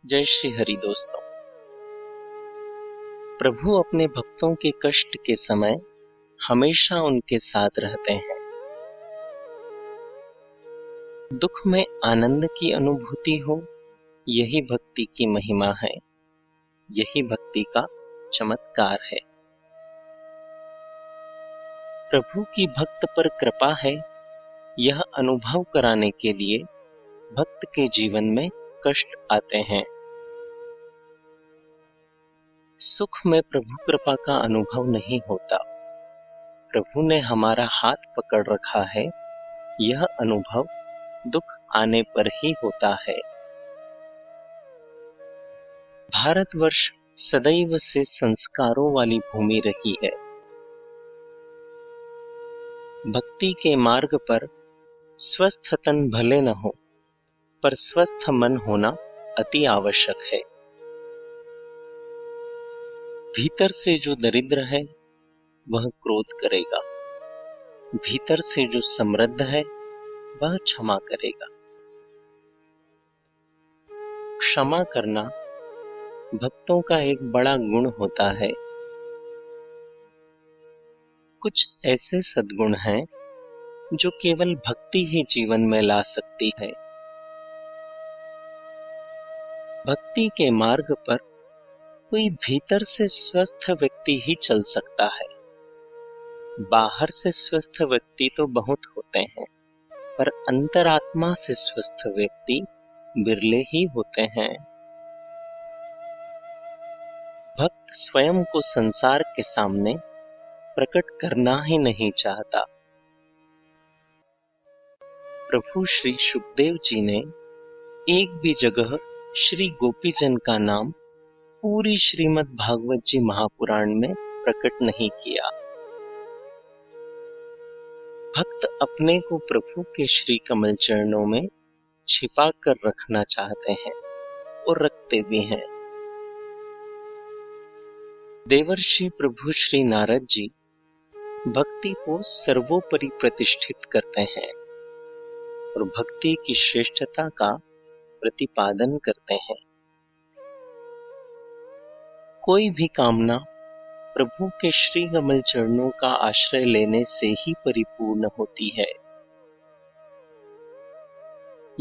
जय श्री हरि दोस्तों। प्रभु अपने भक्तों के कष्ट के समय हमेशा उनके साथ रहते हैं। दुख में आनंद की अनुभूति हो, यही भक्ति की महिमा है, यही भक्ति का चमत्कार है। प्रभु की भक्त पर कृपा है, यह अनुभव कराने के लिए भक्त के जीवन में कष्ट आते हैं। सुख में प्रभु कृपा का अनुभव नहीं होता। प्रभु ने हमारा हाथ पकड़ रखा है, यह अनुभव दुख आने पर ही होता है। भारतवर्ष सदैव से संस्कारों वाली भूमि रही है। भक्ति के मार्ग पर स्वस्थ तन भले न हो, पर स्वस्थ मन होना अति आवश्यक है। भीतर से जो दरिद्र है वह क्रोध करेगा, भीतर से जो समृद्ध है वह क्षमा करेगा। क्षमा करना भक्तों का एक बड़ा गुण होता है। कुछ ऐसे सद्गुण हैं जो केवल भक्ति ही जीवन में ला सकती है। भक्ति के मार्ग पर कोई भीतर से स्वस्थ व्यक्ति ही चल सकता है। बाहर से स्वस्थ व्यक्ति तो बहुत होते हैं, पर अंतरात्मा से स्वस्थ व्यक्ति बिरले ही होते हैं। भक्त स्वयं को संसार के सामने प्रकट करना ही नहीं चाहता। प्रभु श्री शुकदेव जी ने एक भी जगह श्री गोपीजन का नाम पूरी श्रीमद् भागवत जी महापुराण में प्रकट नहीं किया। भक्त अपने को प्रभु के श्री कमल चरणों में छिपा कर रखना चाहते हैं और रखते भी हैं। देवर्षि प्रभु श्री नारद जी भक्ति को सर्वोपरि प्रतिष्ठित करते हैं और भक्ति की श्रेष्ठता का प्रतिपादन करते हैं। कोई भी कामना प्रभु के श्री कमल चरणों का आश्रय लेने से ही परिपूर्ण होती है।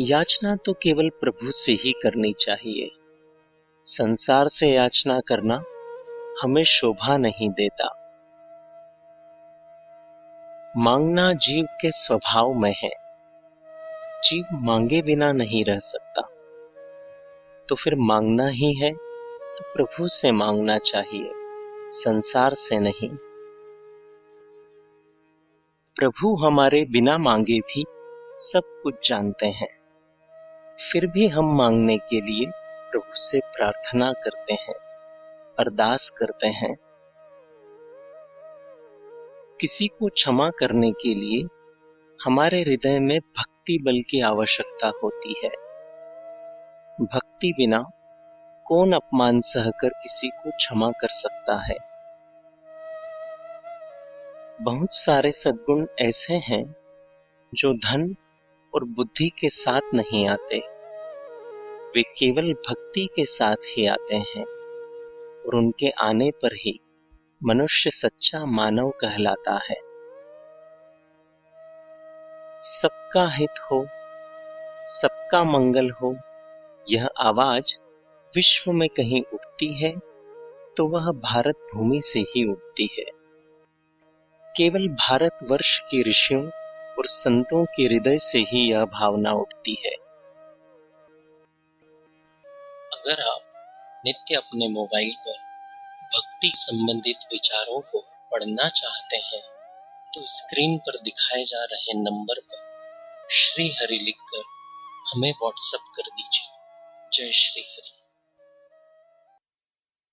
याचना तो केवल प्रभु से ही करनी चाहिए। संसार से याचना करना हमें शोभा नहीं देता। मांगना जीव के स्वभाव में है। जीव मांगे बिना नहीं रह सकता। तो फिर मांगना ही है तो प्रभु से मांगना चाहिए, संसार से नहीं। प्रभु हमारे बिना मांगे भी सब कुछ जानते हैं, फिर भी हम मांगने के लिए प्रभु से प्रार्थना करते हैं, अरदास करते हैं। किसी को क्षमा करने के लिए हमारे हृदय में भक्ति बल की आवश्यकता होती है। भक्ति बिना कौन अपमान सहकर किसी को क्षमा कर सकता है। बहुत सारे सद्गुण ऐसे हैं जो धन और बुद्धि के साथ नहीं आते, वे केवल भक्ति के साथ ही आते हैं और उनके आने पर ही मनुष्य सच्चा मानव कहलाता है। सबका हित हो, सबका मंगल हो, यह आवाज विश्व में कहीं उठती है तो वह भारत भूमि से ही उठती है। केवल भारतवर्ष के ऋषियों और संतों के हृदय से ही यह भावना उठती है। अगर आप नित्य अपने मोबाइल पर भक्ति संबंधित विचारों को पढ़ना चाहते हैं तो स्क्रीन पर दिखाए जा रहे नंबर पर श्री हरि लिखकर हमें व्हाट्सएप कर दीजिए। जय श्री हरि।